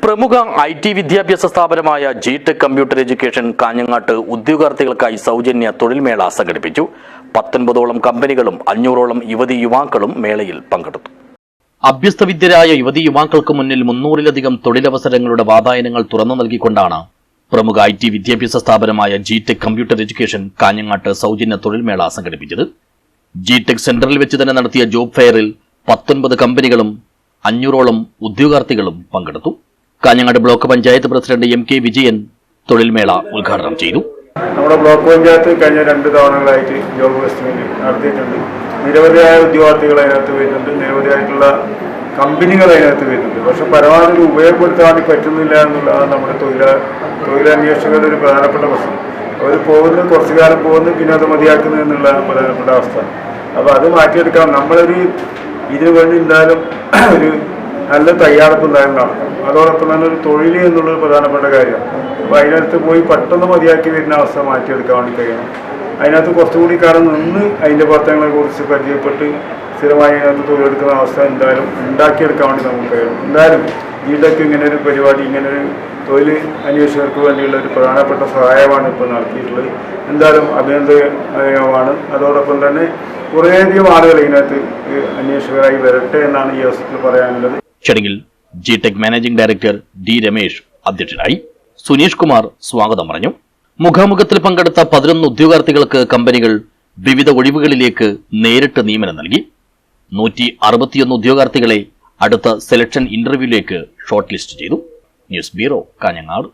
പ്രമുഖ IT വിദ്യാഭ്യാസ സ്ഥാപനമായ GTech കമ്പ്യൂട്ടർ എഡ്യൂക്കേഷൻ കാഞ്ഞങ്ങാട്ട് ഉദ്യോഗാർത്ഥികൾക്കായി സൗജന്യ തൊഴിൽമേള സംഘടിപ്പിച്ചു. 19ഓളം കമ്പനികളും 500ഓളം യുവതി യുവാക്കളും മേളയിൽ പങ്കെടുത്തു. അഭ്യസ്തവിദ്യരായ യുവതി യുവാക്കൾക്ക് മുന്നിൽ 300ലധികം തൊഴിലവസരങ്ങളുടെ വാതായനങ്ങൾ തുറന്നു നൽകിക്കൊണ്ടാണ് പ്രമുഖ IT വിദ്യാഭ്യാസ സ്ഥാപനമായ GTech കമ്പ്യൂട്ടർ എഡ്യൂക്കേഷൻ കാഞ്ഞങ്ങാട്ട് സൗജന്യ തൊഴിൽമേള സംഘടിപ്പിച്ചത്. GTech സെന്ററിൽ വെച്ച് തന്നെ നടത്തിയ ജോബ് ഫെയറിൽ 19 കമ്പനികളും 500ഓളം ഉദ്യോഗാർത്ഥികളും പങ്കെടുത്തു. Kanhangad block panchayat president MK Vijayan തൊഴിൽമേള ഉദ്ഘാടനം ചെയ്തു. നമ്മുടെ ബ്ലോക്ക് പഞ്ചായത്ത് കഴിഞ്ഞ 2 തവണകളായിട്ട് ജോബ് ഫെസ്റ്റിവൽ നടത്തിയിട്ടുണ്ട്. നിരവധിയായ ഉദ്യോഗാർത്ഥികൾ അതിനകത്ത് വരുന്നുണ്ട്, നിരവധിയായിട്ടുള്ള കമ്പനികൾ അതിനകത്ത് വരുന്നുണ്ട്. പക്ഷെ പരമാവധി ഉപയോഗപ്പെടുത്താൻ വേണ്ടി പറ്റുന്നില്ല എന്നുള്ളതാണ് നമ്മുടെ തൊഴിലന്വേഷകരുടെ ഒരു പ്രധാനപ്പെട്ട പ്രശ്നം. അവർ പോകുന്നു, കുറച്ചു കാലം പോകുന്നു, പിന്നെ അത് മതിയാക്കുന്നു എന്നുള്ളതാണ് പ്രധാനപ്പെട്ട അവസ്ഥ. അപ്പോൾ അത് മാറ്റിയെടുക്കാം. നമ്മളൊരു ഇതിനു വേണ്ടി എന്തായാലും ഒരു നല്ല തയ്യാറെടുപ്പ് എന്തായാലും നടക്കും. അതോടൊപ്പം തന്നെ ഒരു തൊഴിൽ എന്നുള്ളത് പ്രധാനപ്പെട്ട കാര്യമാണ്. അപ്പോൾ അതിനകത്ത് പോയി പെട്ടെന്ന് മതിയാക്കി വരുന്ന അവസ്ഥ മാറ്റിയെടുക്കാൻ വേണ്ടി കഴിയണം. അതിനകത്ത് കുറച്ചുകൂടി കാലം നിന്ന് അതിൻ്റെ പ്രവർത്തനങ്ങളെക്കുറിച്ച് പരിചയപ്പെട്ട് സ്ഥിരമായി അതിനകത്ത് തൊഴിലെടുക്കുന്ന അവസ്ഥ എന്തായാലും ഉണ്ടാക്കിയെടുക്കാൻ വേണ്ടി നമുക്ക് കഴിയണം. എന്തായാലും GTech ഇങ്ങനെ ഒരു പരിപാടി, ഇങ്ങനൊരു തൊഴിൽ അന്വേഷകർക്ക് വേണ്ടിയുള്ള ഒരു പ്രധാനപ്പെട്ട സഹായമാണ് ഇപ്പോൾ നടത്തിയിട്ടുള്ളത്. എന്തായാലും അഭിനന്ദനമാണ്. അതോടൊപ്പം തന്നെ കുറേയധികം ആളുകൾ ഇതിനകത്ത് അന്വേഷകരായി വരട്ടെ എന്നാണ് ഈ അവസരത്തിൽ പറയാനുള്ളത്. ചടങ്ങിൽ GTech managing director D Ramesh അധ്യക്ഷനായി. സുനീഷ് കുമാർ സ്വാഗതം പറഞ്ഞു. മുഖാമുഖത്തിൽ പങ്കെടുത്ത 11 ഉദ്യോഗാർത്ഥികൾക്ക് കമ്പനികൾ വിവിധ ഒഴിവുകളിലേക്ക് നേരിട്ട് നിയമനം നൽകി. 161 ഉദ്യോഗാർത്ഥികളെ അടുത്ത സെലക്ഷൻ ഇന്റർവ്യൂവിലേക്ക് ഷോർട്ട് ലിസ്റ്റ് ചെയ്തു. News bureau, Kanhangad.